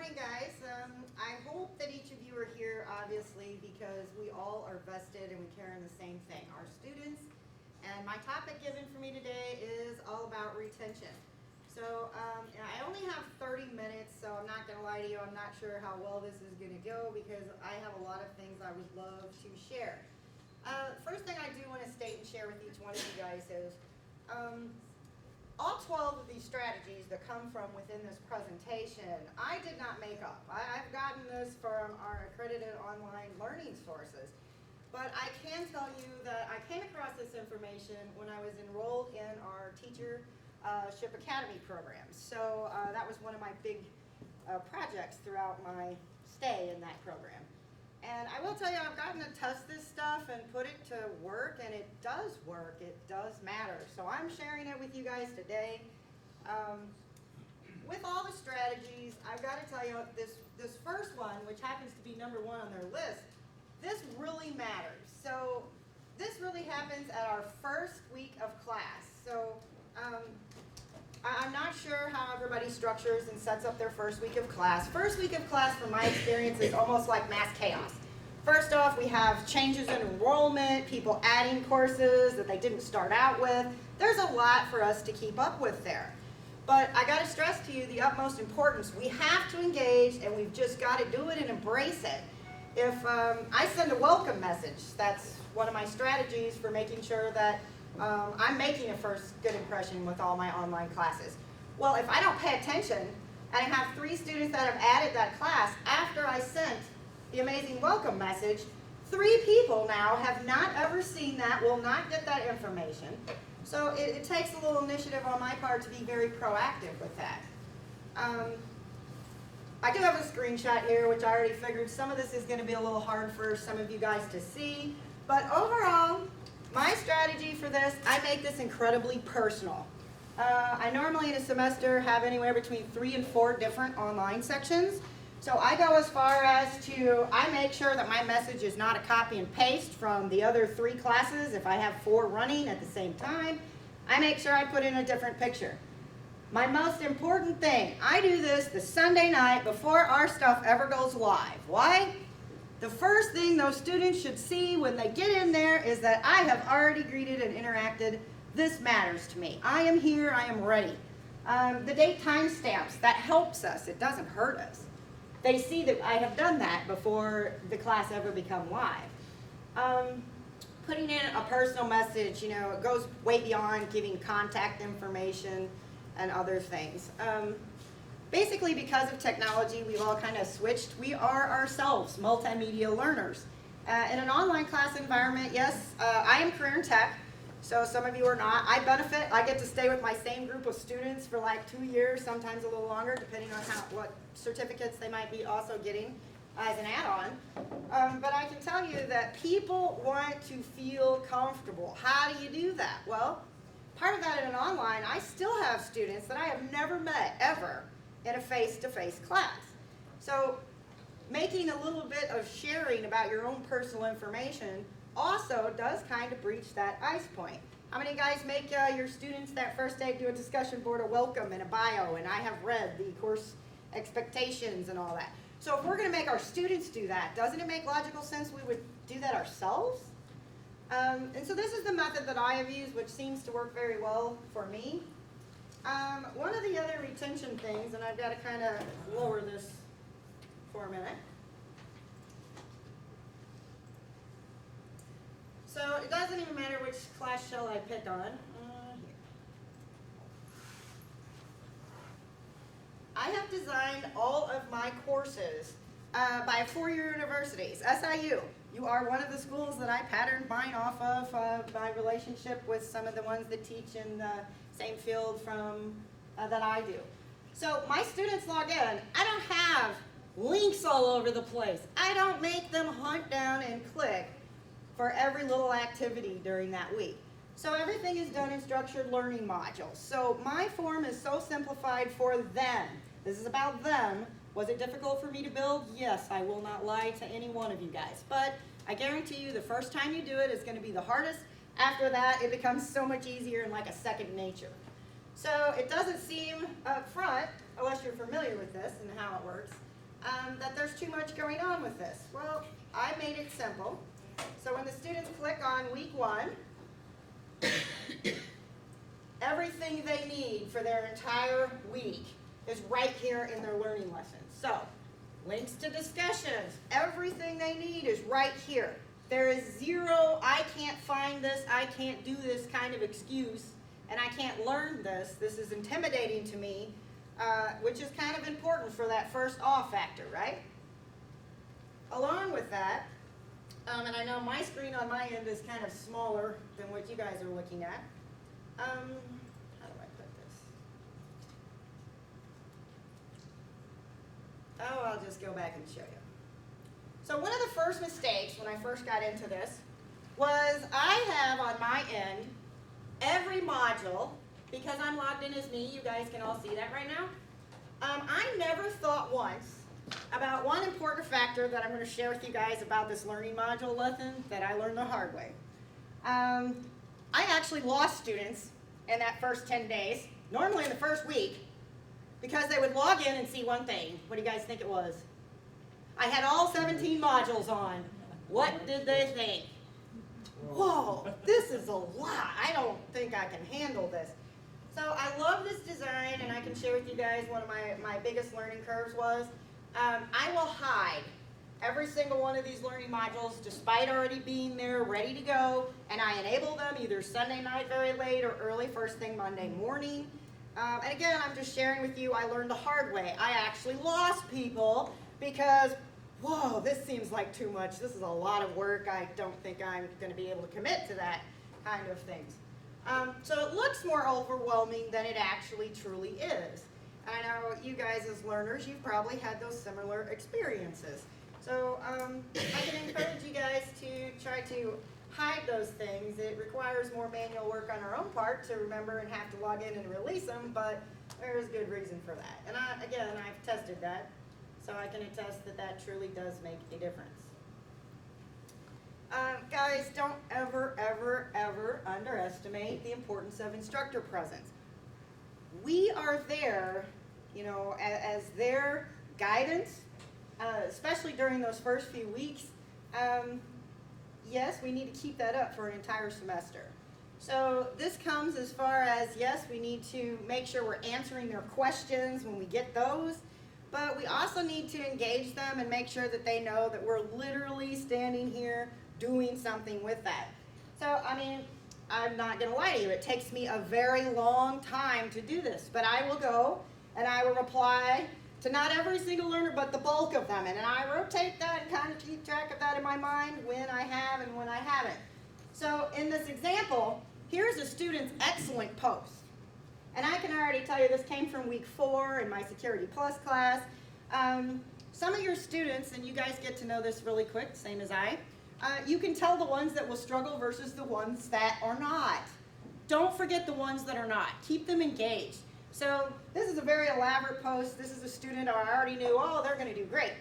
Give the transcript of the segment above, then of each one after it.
morning, guys. I hope that each of you are here, obviously, because we all are vested and we care in the same thing, our students. And my topic given for me today is all about retention. So I only have 30 minutes, so I'm not going to lie to you. I'm not sure how well this is going to go because I have a lot of things I would love to share. First thing I do want to state and share with each one of you guys is all 12 of these strategies that come from within this presentation, I did not make up. I've gotten this from our accredited online learning sources. But I can tell you that I came across this information when I was enrolled in our Teachership Academy program. So that was one of my big projects throughout my stay in that program. And I will tell you, I've gotten to test this stuff and put it to work, and it does work. It does matter. So I'm sharing it with you guys today. With all the strategies, I've got to tell you, this first one, which happens to be number 1 on their list, this really matters. So this really happens at our first week of class. So I'm not sure how everybody structures and sets up their first week of class. First week of class, from my experience, is almost like mass chaos. First off, we have changes in enrollment, people adding courses that they didn't start out with. There's a lot for us to keep up with there. But I got to stress to you the utmost importance. We have to engage, and we've just got to do it and embrace it. If I send a welcome message, that's one of my strategies for making sure that I'm making a first good impression with all my online classes. Well, if I don't pay attention, and I have 3 students that have added that class after I sent the amazing welcome message, 3 people now have not ever seen that, will not get that information. So it takes a little initiative on my part to be very proactive with that. I do have a screenshot here, which I already figured some of this is going to be a little hard for some of you guys to see. But overall, my strategy for this, I make this incredibly personal. I normally in a semester have anywhere between 3 and 4 different online sections. So I go as far as to, I make sure that my message is not a copy and paste from the other 3 classes. If I have 4 running at the same time, I make sure I put in a different picture. My most important thing, I do this the Sunday night before our stuff ever goes live. Why? The first thing those students should see when they get in there is that I have already greeted and interacted. This matters to me. I am here, I am ready. The date timestamps, that helps us. It doesn't hurt us. They see that I have done that before the class ever become live. Putting in a personal message, you know, it goes way beyond giving contact information and other things. Basically, because of technology, we've all kind of switched. We are ourselves multimedia learners. In an online class environment, yes, I am career in tech, so some of you are not. I benefit. I get to stay with my same group of students for like 2 years, sometimes a little longer, depending on what certificates they might be also getting as an add-on. But I can tell you that people want to feel comfortable. How do you do that? Well, part of that in an online, I still have students that I have never met, ever, in a face-to-face class. So making a little bit of sharing about your own personal information also does kind of breach that ice point. How many guys make your students that first day do a discussion board, a welcome and a bio, and I have read the course expectations and all that. So if we're going to make our students do that, doesn't it make logical sense we would do that ourselves? And so this is the method that I have used, which seems to work very well for me. One of the other retention things, and I've got to kind of lower this for a minute. So it doesn't even matter which class shell I pick on. I have designed all of my courses by 4-year universities, SIU. You are one of the schools that I patterned mine off of my relationship with some of the ones that teach in the same field from that I do. So my students log in. I don't have links all over the place. I don't make them hunt down and click for every little activity during that week. So everything is done in structured learning modules. So my form is so simplified for them. This is about them. Was it difficult for me to build? Yes, I will not lie to any one of you guys. But I guarantee you the first time you do it is going to be the hardest. After that, it becomes so much easier and like a second nature. So it doesn't seem up front, unless you're familiar with this and how it works, that there's too much going on with this. Well, I made it simple. So when the students click on week 1, everything they need for their entire week is right here in their learning lessons. So, links to discussions, everything they need is right here. There is zero, I can't find this, I can't do this kind of excuse, and I can't learn this. This is intimidating to me, which is kind of important for that first awe factor, right? Along with that, and I know my screen on my end is kind of smaller than what you guys are looking at. How do I put this? Oh, I'll just go back and show you. So one of the first mistakes when I first got into this was I have on my end every module, because I'm logged in as me, you guys can all see that right now. I never thought once about one important factor that I'm going to share with you guys about this learning module lesson that I learned the hard way. I actually lost students in that first 10 days, normally in the first week, because they would log in and see one thing. What do you guys think it was? I had all 17 modules on. What did they think? Whoa, this is a lot. I don't think I can handle this. So I love this design, and I can share with you guys one of my biggest learning curves was, I will hide every single one of these learning modules despite already being there, ready to go, and I enable them either Sunday night very late or early first thing Monday morning. And again, I'm just sharing with you, I learned the hard way. I actually lost people because, whoa, this seems like too much. This is a lot of work. I don't think I'm going to be able to commit to that kind of things. So it looks more overwhelming than it actually truly is. I know you guys as learners, you've probably had those similar experiences. So I can encourage you guys to try to hide those things. It requires more manual work on our own part to remember and have to log in and release them, but there's good reason for that. And again, I've tested that, so I can attest that that truly does make a difference. Guys, don't ever, ever, ever underestimate the importance of instructor presence. We are there, you know, as their guidance, especially during those first few weeks. Yes, we need to keep that up for an entire semester. So this comes as far as, yes, we need to make sure we're answering their questions when we get those, but we also need to engage them and make sure that they know that we're literally standing here doing something with that. So, I mean, I'm not going to lie to you, it takes me a very long time to do this, but I will go and I will reply to not every single learner, but the bulk of them, and I rotate that and kind of keep track of that in my mind when I have and when I haven't. So in this example, here's a student's excellent post, and I can already tell you this came from week 4 in my Security Plus class. Some of your students, and you guys get to know this really quick, same as I, you can tell the ones that will struggle versus the ones that are not. Don't forget the ones that are not. Keep them engaged. So this is a very elaborate post. This is a student I already knew, oh, they're going to do great.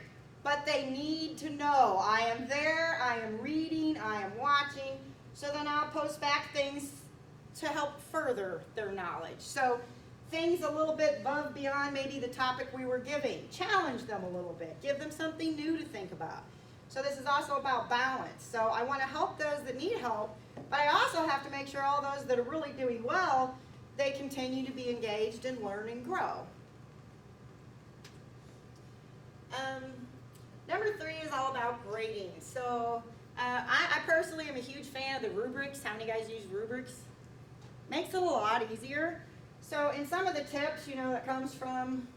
But they need to know, I am there, I am reading, I am watching. So then I'll post back things to help further their knowledge. So things a little bit above, beyond maybe the topic we were giving. Challenge them a little bit. Give them something new to think about. So this is also about balance. So I want to help those that need help, but I also have to make sure all those that are really doing well, they continue to be engaged and learn and grow. Number 3 is all about grading. So I personally am a huge fan of the rubrics. How many guys use rubrics? Makes it a lot easier. So in some of the tips, you know, that comes from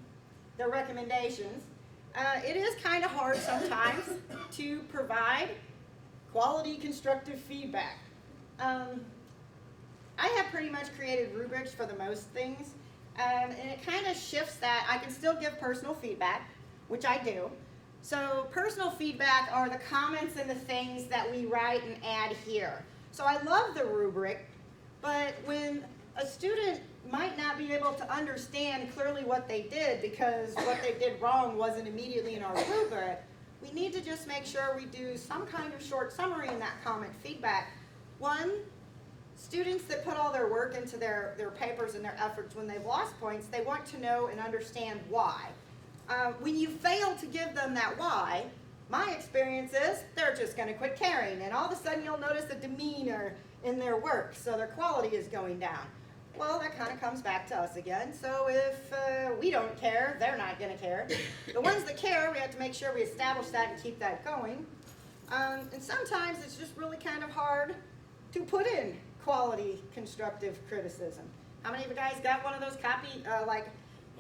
the recommendations, it is kind of hard sometimes to provide quality constructive feedback. I have pretty much created rubrics for the most things, and it kind of shifts that. I can still give personal feedback, which I do. So personal feedback are the comments and the things that we write and add here. So I love the rubric, but when a student might not be able to understand clearly what they did because what they did wrong wasn't immediately in our rubric, we need to just make sure we do some kind of short summary in that comment feedback. One, students that put all their work into their papers and their efforts when they've lost points, they want to know and understand why. When you fail to give them that why, my experience is they're just going to quit caring, and all of a sudden you'll notice a demeanor in their work, so their quality is going down. Well, that kind of comes back to us again. So if we don't care, they're not going to care. The ones that care, we have to make sure we establish that and keep that going. And sometimes it's just really kind of hard to put in quality constructive criticism. How many of you guys got one of those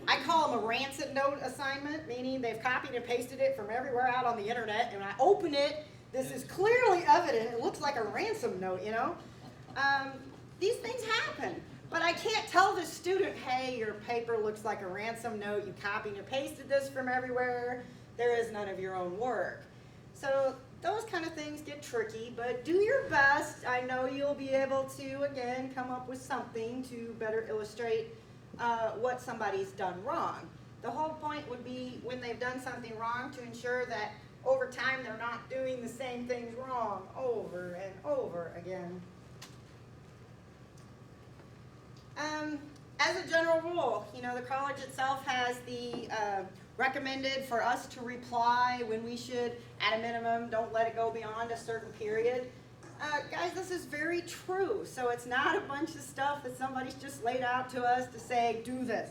I call them a rancid note assignment, meaning they've copied and pasted it from everywhere out on the internet, and when I open it, this is clearly evident. It looks like a ransom note, you know? These things happen. But I can't tell the student, hey, your paper looks like a ransom note. You copied and pasted this from everywhere. There is none of your own work. So those kind of things get tricky, but do your best. I know you'll be able to, again, come up with something to better illustrate what somebody's done wrong. The whole point would be when they've done something wrong to ensure that over time they're not doing the same things wrong over and over again. As a general rule, you know, the college itself has the recommended for us to reply when we should, at a minimum, don't let it go beyond a certain period. Guys, this is very true. So it's not a bunch of stuff that somebody's just laid out to us to say, do this.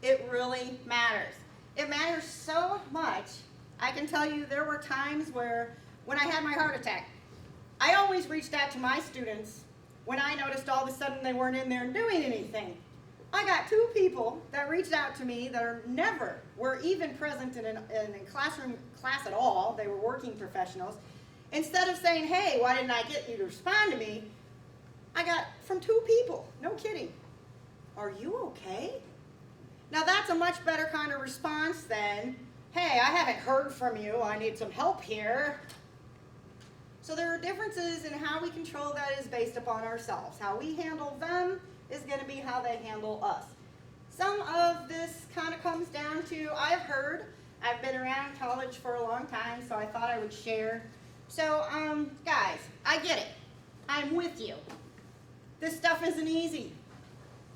It really matters. It matters so much. I can tell you there were times where, when I had my heart attack, I always reached out to my students when I noticed all of a sudden they weren't in there doing anything. I got 2 people that reached out to me that were even present in a class at all. They were working professionals. Instead of saying, hey, why didn't I get you to respond to me? I got from 2 people, no kidding. Are you okay? Now that's a much better kind of response than, hey, I haven't heard from you, I need some help here. So there are differences in how we control that is based upon ourselves. How we handle them is going to be how they handle us. Some of this kind of comes down to, I've been around college for a long time, so I thought I would share. So, guys, I get it. I'm with you. This stuff isn't easy.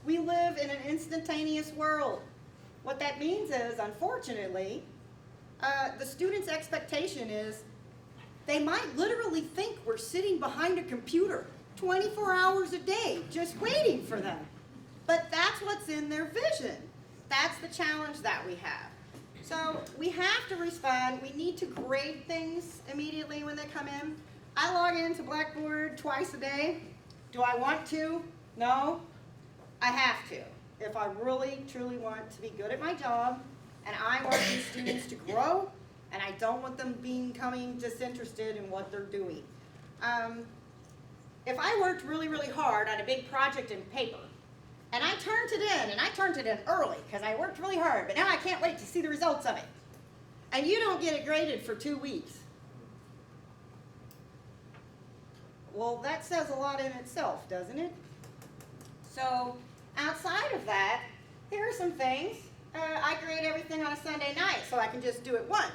We live in an instantaneous world. What that means is, unfortunately, the student's expectation is they might literally think we're sitting behind a computer 24 hours a day just waiting for them. But that's what's in their vision. That's the challenge that we have. So we have to respond. We need to grade things immediately when they come in. I log into Blackboard twice a day. Do I want to? No. I have to. If I really, truly want to be good at my job, and I want these students to grow, and I don't want them becoming disinterested in what they're doing. If I worked really, really hard on a big project in paper, and I turned it in early because I worked really hard, but now I can't wait to see the results of it, and you don't get it graded for 2 weeks, well, that says a lot in itself, doesn't it? So outside of that, here are some things. I grade everything on a Sunday night so I can just do it once.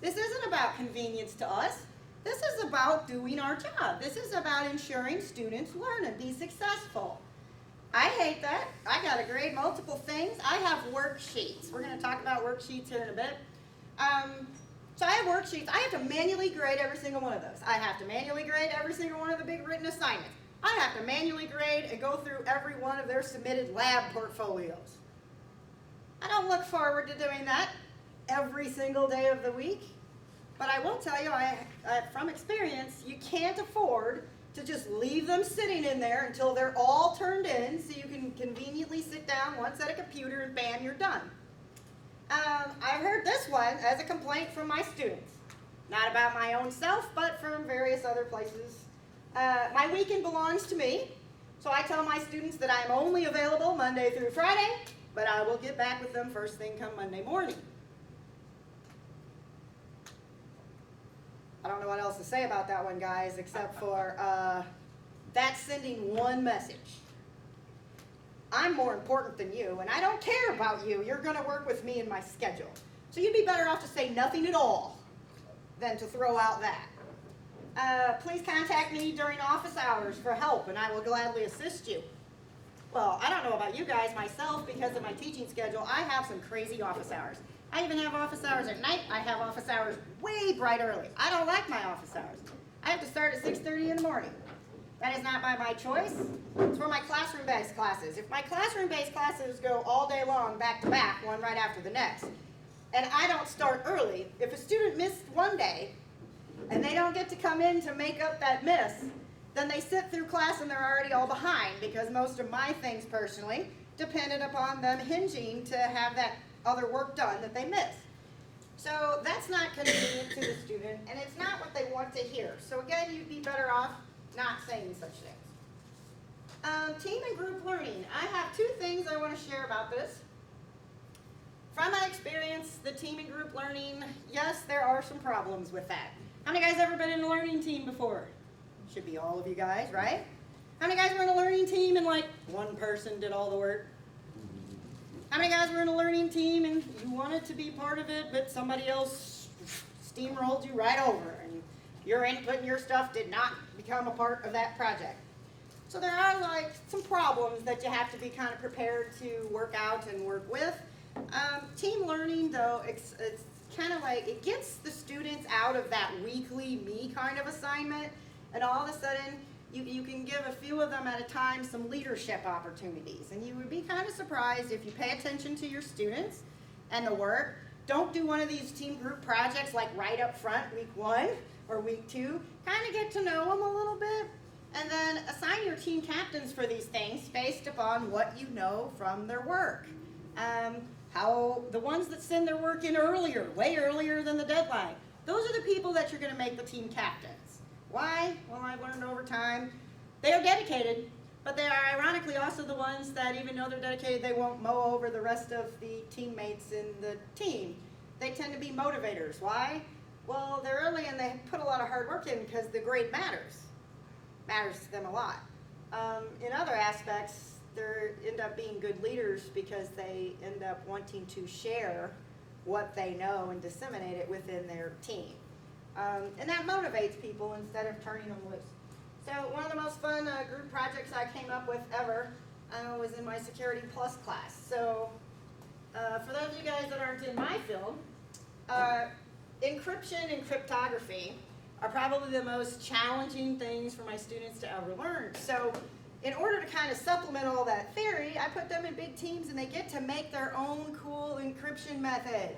This isn't about convenience to us. This is about doing our job. This is about ensuring students learn and be successful. I hate that. I got to grade multiple things. I have worksheets. We're going to talk about worksheets here in a bit. So I have worksheets. I have to manually grade every single one of those. I have to manually grade every single one of the big written assignments. I have to manually grade and go through every one of their submitted lab portfolios. I don't look forward to doing that every single day of the week. But I will tell you, from experience, you can't afford to just leave them sitting in there until they're all turned in so you can conveniently sit down once at a computer and bam, you're done. I've heard this one as a complaint from my students. Not about my own self, but from various other places. My weekend belongs to me, so I tell my students that I'm only available Monday through Friday, but I will get back with them first thing come Monday morning. I don't know what else to say about that one, guys, except for that's sending one message. I'm more important than you, and I don't care about you. You're going to work with me in my schedule. So you'd be better off to say nothing at all than to throw out that. Please contact me during office hours for help, and I will gladly assist you. Well, I don't know about you guys, myself, because of my teaching schedule, I have some crazy office hours. I even have office hours at night. I have office hours way bright early. I don't like my office hours. I have to start at 6:30 in the morning. That is not by my choice. It's for my classroom-based classes. If my classroom-based classes go all day long, back to back, one right after the next, and I don't start early, if a student missed one day and they don't get to come in to make up that miss, then they sit through class and they're already all behind, because most of my things personally depended upon them hinging to have that other work done that they missed. So that's not convenient to the student, and it's not what they want to hear. So again, you'd be better off not saying such things. Team and group learning. I have two things I want to share about this. From my experience, the team and group learning, yes, there are some problems with that. How many guys ever been in a learning team before? Should be all of you guys, right? How many guys were in a learning team and like one person did all the work? How many guys were in a learning team and you wanted to be part of it, but somebody else steamrolled you right over and your input and your stuff did not become a part of that project? So there are like some problems that you have to be kind of prepared to work out and work with. Team learning though, it's kind of like it gets the students out of that weekly me kind of assignment, and all of a sudden you can give a few of them at a time some leadership opportunities. And you would be kind of surprised if you pay attention to your students and the work. Don't do one of these team group projects like right up front, week 1 or week 2. Kind of get to know them a little bit. And then assign your team captains for these things based upon what you know from their work. How the ones that send their work in earlier, way earlier than the deadline, those are the people that you're going to make the team captains. Why? Well, I've learned over time, they are dedicated, but they are ironically also the ones that even though they're dedicated, they won't mow over the rest of the teammates in the team. They tend to be motivators. Why? Well, they're early and they put a lot of hard work in because the grade matters to them a lot. In other aspects, they end up being good leaders because they end up wanting to share what they know and disseminate it within their team. And that motivates people instead of turning them loose. So one of the most fun group projects I came up with ever was in my Security Plus class. So for those of you guys that aren't in my field, encryption and cryptography are probably the most challenging things for my students to ever learn. So in order to kind of supplement all that theory, I put them in big teams and they get to make their own cool encryption method.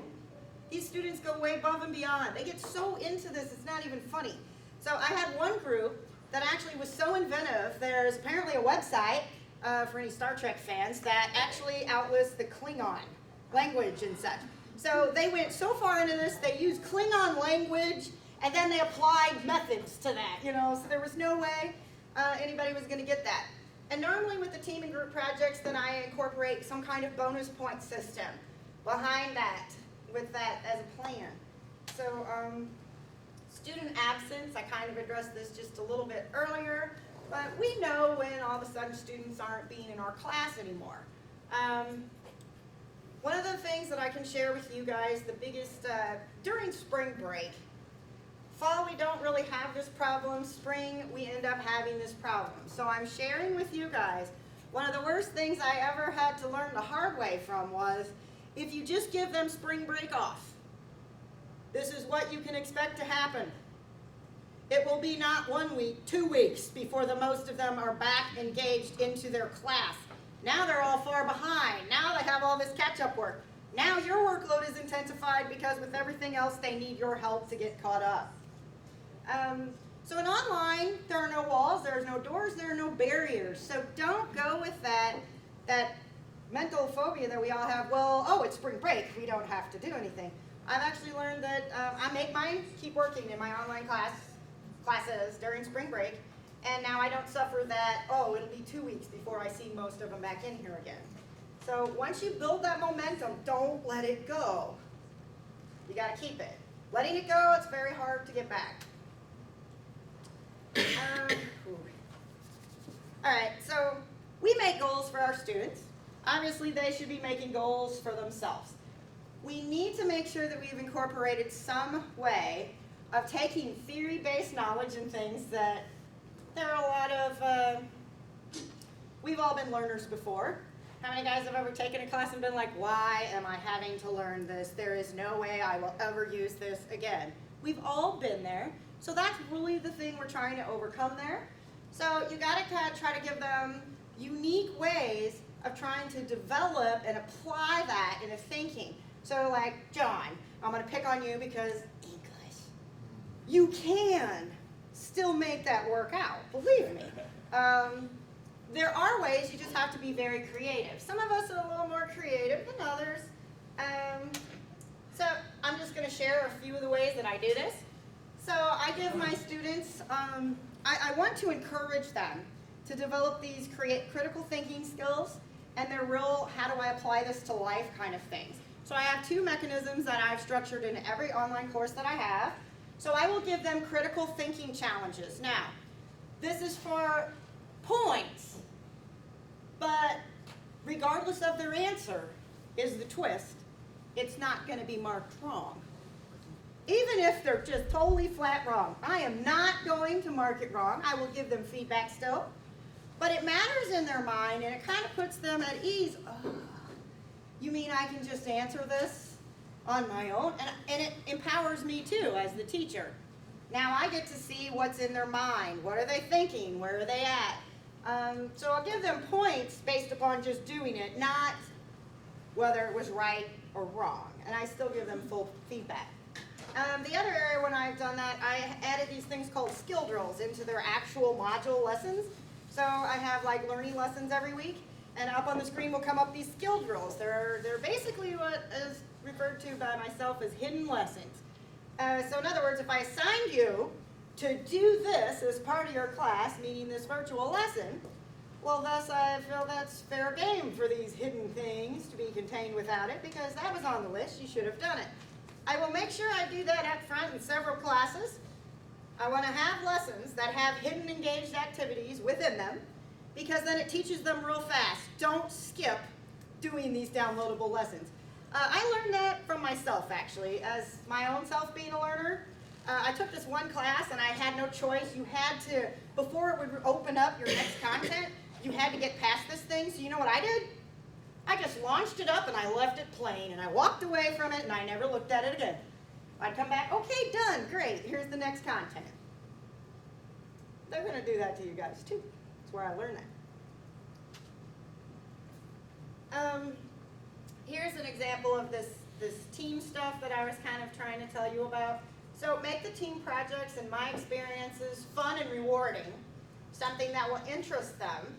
These students go way above and beyond. They get so into this, it's not even funny. So I had one group that actually was so inventive. There's apparently a website for any Star Trek fans that actually outlists the Klingon language and such. So they went so far into this, they used Klingon language and then they applied methods to that, so there was no way anybody was going to get that. And normally with the team and group projects, then I incorporate some kind of bonus point system behind that, with that as a plan. So student absence, I kind of addressed this just a little bit earlier, but we know when all of a sudden students aren't being in our class anymore. One of the things that I can share with you guys, the biggest, during spring break, fall we don't really have this problem, spring we end up having this problem. So I'm sharing with you guys, one of the worst things I ever had to learn the hard way from was, if you just give them spring break off, this is what you can expect to happen. It will be not 1 week, 2 weeks before the most of them are back engaged into their class. Now they're all far behind. Now they have all this catch-up work. Now your workload is intensified because with everything else they need your help to get caught up. So in online, there are no walls, there's no doors, there are no barriers. So don't go with that mental phobia that we all have. Well, oh, it's spring break, we don't have to do anything. I've actually learned that I make mine keep working in my online classes during spring break, and now I don't suffer that, oh, it'll be 2 weeks before I see most of them back in here again. So once you build that momentum, don't let it go. You got to keep it. Letting it go, it's very hard to get back. All right, so we make goals for our students. Obviously, they should be making goals for themselves. We need to make sure that we've incorporated some way of taking theory-based knowledge and things that there are a lot of we've all been learners before. How many guys have ever taken a class and been like, why am I having to learn this? There is no way I will ever use this again. We've all been there. So that's really the thing we're trying to overcome there. So you got to try to give them unique ways of trying to develop and apply that in a thinking. So like, John, I'm going to pick on you because English. You can still make that work out, believe me. There are ways, you just have to be very creative. Some of us are a little more creative than others. So I'm just going to share a few of the ways that I do this. So I give my students, I want to encourage them to develop these critical thinking skills and their real, how do I apply this to life kind of things. So I have two mechanisms that I've structured in every online course that I have. So I will give them critical thinking challenges. Now, this is for points. But regardless of their answer is the twist, it's not going to be marked wrong. Even if they're just totally flat wrong, I am not going to mark it wrong. I will give them feedback still. But it matters in their mind, and it kind of puts them at ease. Oh, you mean I can just answer this on my own? And it empowers me too as the teacher. Now I get to see what's in their mind. What are they thinking? Where are they at? So I'll give them points based upon just doing it, not whether it was right or wrong. And I still give them full feedback. The other area when I've done that, I added these things called skill drills into their actual module lessons. So I have like learning lessons every week, and up on the screen will come up these skill drills. They're basically what is referred to by myself as hidden lessons. So in other words, if I assigned you to do this as part of your class, meaning this virtual lesson, well, thus I feel that's fair game for these hidden things to be contained without it, because that was on the list. You should have done it. I will make sure I do that up front in several classes. I want to have lessons that have hidden engaged activities within them, because then it teaches them real fast. Don't skip doing these downloadable lessons. I learned that from myself, actually, as my own self being a learner. I took this one class and I had no choice. You had to, before it would open up your next content, you had to get past this thing. So you know what I did? I just launched it up and I left it plain, and I walked away from it and I never looked at it again. I'd come back, okay, done, great, here's the next content. They're going to do that to you guys too. That's where I learned that. Here's an example of this team stuff that I was kind of trying to tell you about. So make the team projects, in my experiences, fun and rewarding, something that will interest them.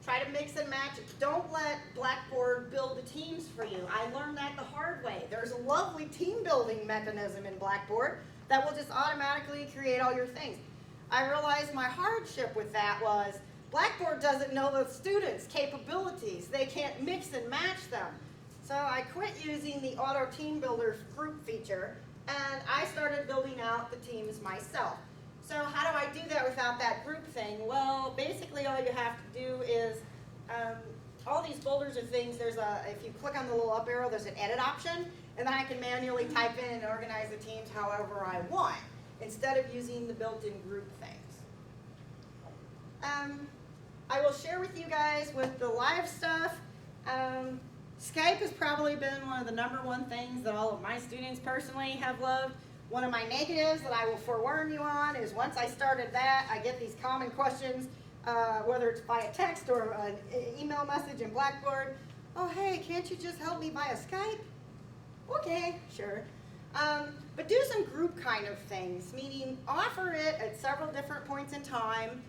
Try to mix and match. Don't let Blackboard build the teams for you. I learned that the hard way. There's a lovely team building mechanism in Blackboard that will just automatically create all your things. I realized my hardship with that was Blackboard doesn't know the students' capabilities. They can't mix and match them. So I quit using the Auto Team Builder group feature, and I started building out the teams myself. So how do I do that without that group thing? Well, basically all you have to do is, all these folders are things, if you click on the little up arrow, there's an edit option, and then I can manually type in and organize the teams however I want, instead of using the built-in group things. I will share with you guys with the live stuff. Skype has probably been one of the #1 things that all of my students personally have loved. One of my negatives that I will forewarn you on is once I started that, I get these common questions, whether it's via text or an email message in Blackboard. Oh, hey, can't you just help me via Skype? Okay, sure. But do some group kind of things, meaning offer it at several different points in time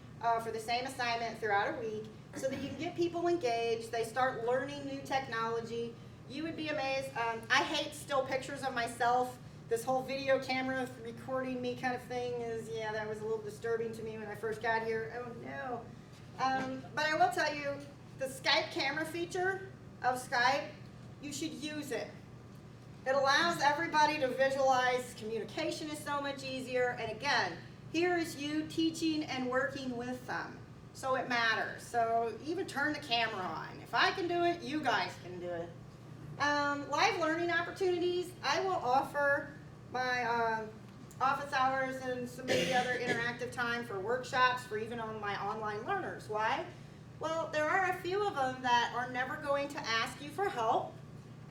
for the same assignment throughout a week, so that you can get people engaged. They start learning new technology. You would be amazed. I hate still pictures of myself. This whole video camera recording me kind of thing is, yeah, that was a little disturbing to me when I first got here. Oh no. But I will tell you, the Skype camera feature of Skype, you should use it. It allows everybody to visualize. Communication is so much easier. And again, here is you teaching and working with them. So it matters. So even turn the camera on. If I can do it, you guys can do it. Live learning opportunities. I will offer my office hours and some of the other interactive time for workshops for even on my online learners. Why? Well, there are a few of them that are never going to ask you for help.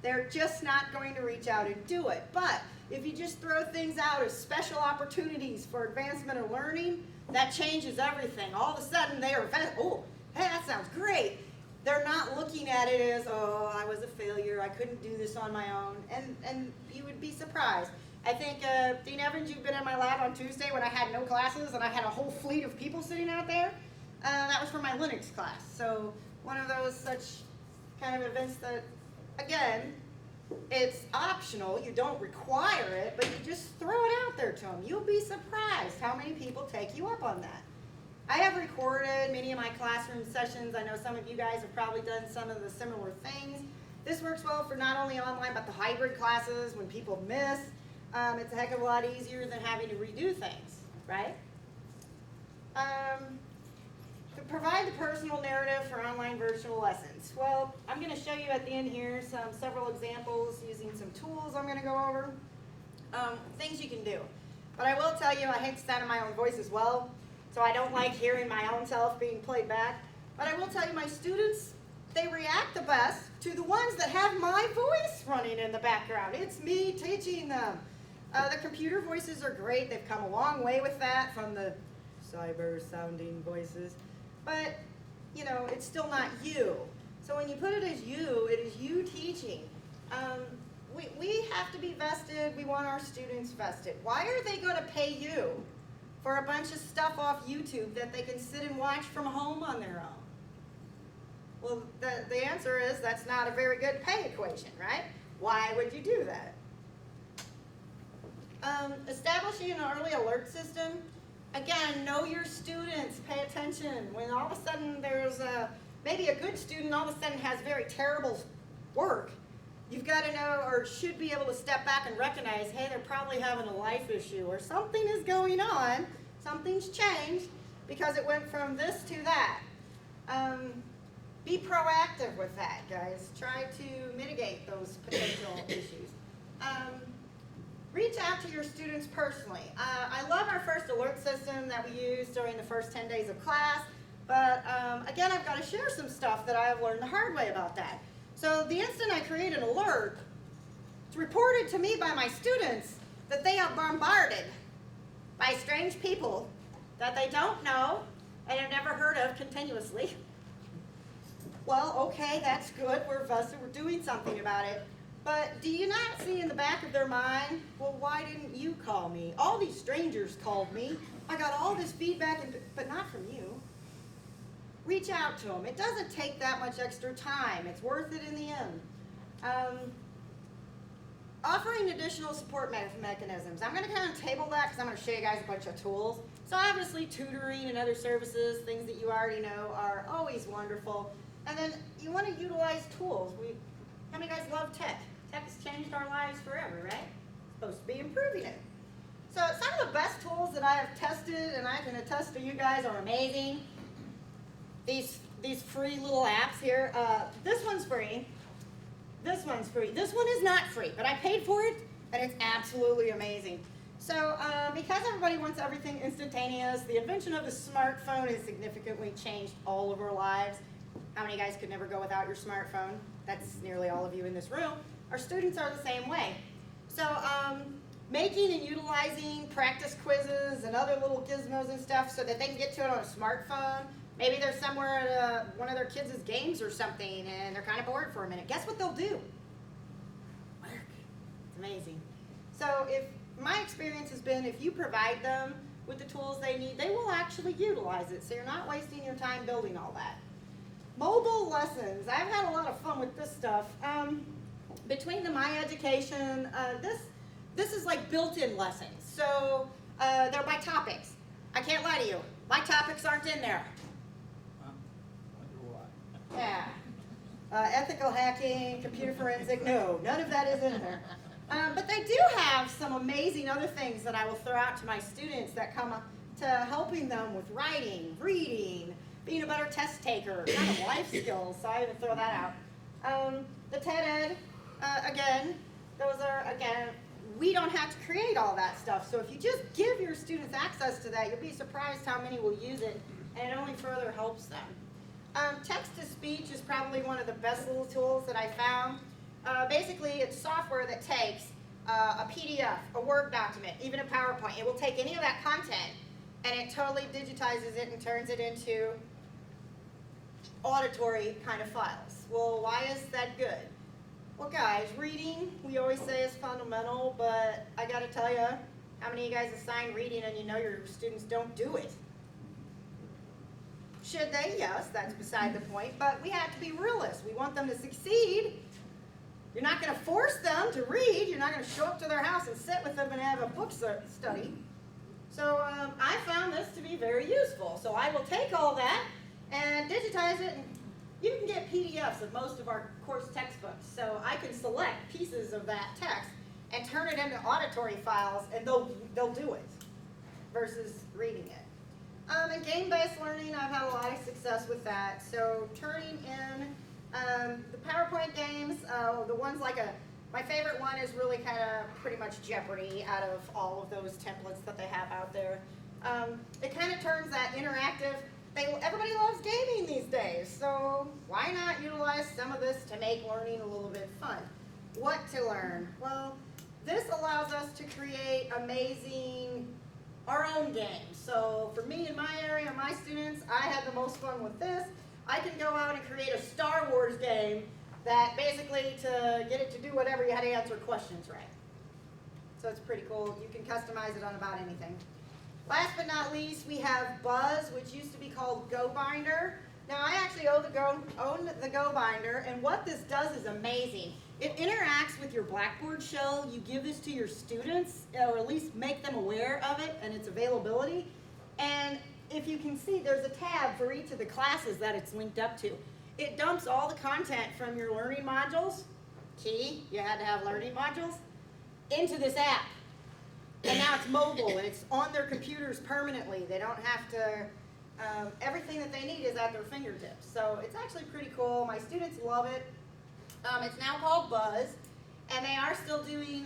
They're just not going to reach out and do it. But if you just throw things out as special opportunities for advancement of learning, that changes everything. All of a sudden they are, oh, hey, that sounds great. They're not looking at it as, oh, I was a failure, I couldn't do this on my own, and you would be surprised. I think, Dean Evans, you've been in my lab on Tuesday when I had no classes and I had a whole fleet of people sitting out there. That was for my Linux class. So one of those such kind of events that, again, it's optional, you don't require it, but you just throw it out there to them. You'll be surprised how many people take you up on that. I have recorded many of my classroom sessions. I know some of you guys have probably done some of the similar things. This works well for not only online, but the hybrid classes when people miss. It's a heck of a lot easier than having to redo things, right? To provide the personal narrative for online virtual lessons. Well, I'm going to show you at the end here several examples using some tools I'm going to go over. Things you can do. But I will tell you, I hate the sound of my own voice as well, so I don't like hearing my own self being played back. But I will tell you, my students, they react the best to the ones that have my voice running in the background. It's me teaching them. The computer voices are great. They've come a long way with that from the cyber-sounding voices. But, you know, it's still not you. So when you put it as you, it is you teaching. We have to be vested. We want our students vested. Why are they going to pay you for a bunch of stuff off YouTube that they can sit and watch from home on their own? Well, the answer is that's not a very good pay equation, right? Why would you do that? Establishing an early alert system. Again, know your students, pay attention. When all of a sudden there's maybe a good student all of a sudden has very terrible work, you've got to know or should be able to step back and recognize, hey, they're probably having a life issue or something is going on, something's changed because it went from this to that. Be proactive with that, guys. Try to mitigate those potential issues. Reach out to your students personally. I love our first alert system that we used during the first 10 days of class, but again, I've got to share some stuff that I've learned the hard way about that. So the instant I create an alert, it's reported to me by my students that they are bombarded by strange people that they don't know and have never heard of continuously. Well, okay, that's good. We're vested. We're doing something about it. But do you not see in the back of their mind, well, why didn't you call me? All these strangers called me. I got all this feedback, but not from you. Reach out to them. It doesn't take that much extra time. It's worth it in the end. Offering additional support mechanisms. I'm going to kind of table that because I'm going to show you guys a bunch of tools. So obviously tutoring and other services, things that you already know, are always wonderful. And then you want to utilize tools. How many guys love tech? Tech has changed our lives forever, right? It's supposed to be improving it. So some of the best tools that I have tested, and I can attest to you guys, are amazing. These free little apps here. This one's free. This one's free. This one is not free, but I paid for it, and it's absolutely amazing. So because everybody wants everything instantaneous, the invention of the smartphone has significantly changed all of our lives. How many guys could never go without your smartphone? That's nearly all of you in this room. Our students are the same way. So making and utilizing practice quizzes and other little gizmos and stuff so that they can get to it on a smartphone. Maybe they're somewhere at one of their kids' games or something and they're kind of bored for a minute. Guess what they'll do? Work. It's amazing. So my experience has been if you provide them with the tools they need, they will actually utilize it. So you're not wasting your time building all that. Mobile lessons. I've had a lot of fun with this stuff. Between the My Education, this is like built-in lessons. So they're by topics. I can't lie to you. My topics aren't in there. Yeah. Ethical hacking, computer forensic, no, none of that is in there. But they do have some amazing other things that I will throw out to my students that come to helping them with writing, reading, being a better test taker, kind of life skills, so I even throw that out. The TED Ed, again, we don't have to create all that stuff, so if you just give your students access to that, you'll be surprised how many will use it, and it only further helps them. Text-to-speech is probably one of the best little tools that I found. Basically, it's software that takes a PDF, a Word document, even a PowerPoint. It will take any of that content and it totally digitizes it and turns it into auditory kind of files. Well, why is that good? Well, guys, reading, we always say is fundamental, but I gotta tell you, how many of you guys assign reading and you know your students don't do it? Should they? Yes, that's beside the point, but we have to be realists. We want them to succeed. You're not going to force them to read. You're not going to show up to their house and sit with them and have a book study. So I found this to be very useful. So I will take all that and digitize it. And you can get PDFs of most of our course textbooks. So I can select pieces of that text and turn it into auditory files, and they'll do it versus reading it. And game-based learning, I've had a lot of success with that. So turning in the PowerPoint games, the ones like my favorite one is really kind of pretty much Jeopardy out of all of those templates that they have out there. It kind of turns that interactive, everybody loves gaming these days, so why not utilize some of this to make learning a little bit fun? What to learn? Well, this allows us to create our own games. So for me in my area, my students, I had the most fun with this. I can go out and create a Star Wars game that basically to get it to do whatever, you had to answer questions right. So it's pretty cool. You can customize it on about anything. Last but not least, we have Buzz, which used to be called GoBinder. Now I actually own the GoBinder, and what this does is amazing. It interacts with your Blackboard shell. You give this to your students, or at least make them aware of it and its availability. And if you can see, there's a tab for each of the classes that it's linked up to. It dumps all the content from your learning modules, key, you had to have learning modules, into this app. And now it's mobile, and it's on their computers permanently. They don't have to, everything that they need is at their fingertips. So it's actually pretty cool. My students love it. It's now called Buzz, and they are still doing,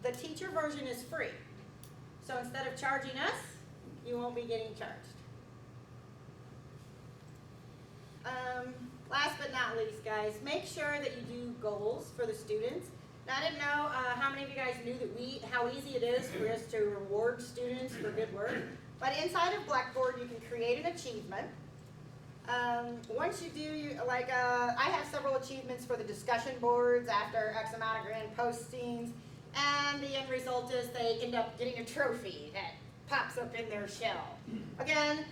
the teacher version is free. So instead of charging us, you won't be getting charged. Last but not least, guys, make sure that you do goals for the students. Now, I didn't know how many of you guys knew that how easy it is for us to reward students for good work. But inside of Blackboard, you can create an achievement. Once you do, I have several achievements for the discussion boards after X amount of grand postings, and the end result is they end up getting a trophy that pops up in their shell. Again,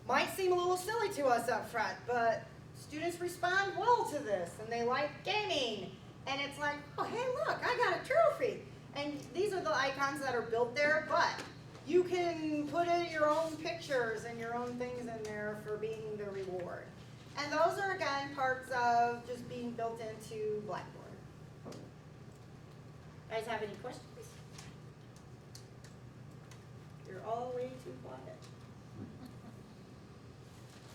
might seem a little silly to us up front, but students respond well to this, and they like gaming. And it's like, oh, hey, look, I got a trophy. And these are the icons that are built there, but you can put in your own pictures and your own things in there for being the reward. And those are, again, parts of just being built into Blackboard. Guys have any questions? You're all way too quiet.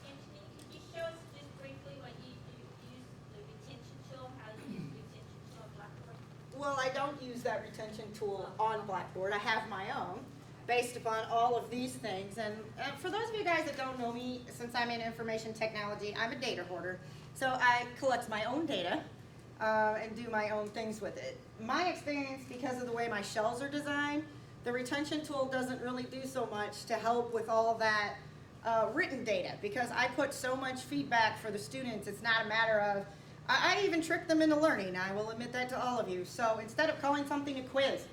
Angenien, could you show us just briefly what you use the retention tool, how you use the retention tool on Blackboard? Well, I don't use that retention tool on Blackboard. I have my own, based upon all of these things. And for those of you guys that don't know me, since I'm in information technology, I'm a data hoarder. So I collect my own data and do my own things with it. My experience, because of the way my shells are designed, the retention tool doesn't really do so much to help with all that written data, because I put so much feedback for the students. It's not a matter of, I even trick them into learning. I will admit that to all of you. So instead of calling something a quiz,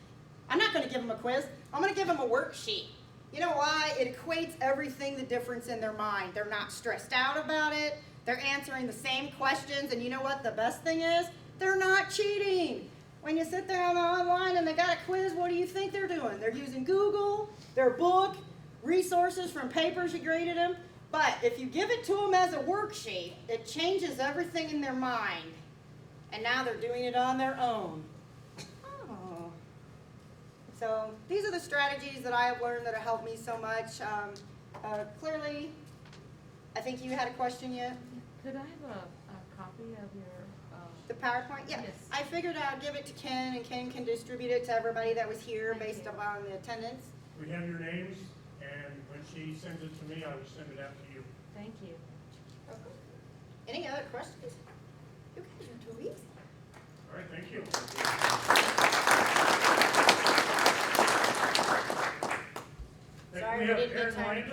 I'm not going to give them a quiz. I'm going to give them a worksheet. You know why? It equates everything, the difference in their mind. They're not stressed out about it. They're answering the same questions. And you know what the best thing is? They're not cheating. When you sit there online and they got a quiz, what do you think they're doing? They're using Google, their book, resources from papers you graded them. But if you give it to them as a worksheet, it changes everything in their mind. And now they're doing it on their own. Oh. So these are the strategies that I have learned that have helped me so much. Clearly, I think you had a question yet? Could I have a copy of your... The PowerPoint? Yeah. Yes. I figured I'd give it to Ken, and Ken can distribute it to everybody that was here based upon the attendance. We have your names, and when she sends it to me, I will send it out to you. Thank you. Okay. Any other questions? You guys are too easy. All right, thank you. Sorry, We we have didn't get Aaron time. Ryan.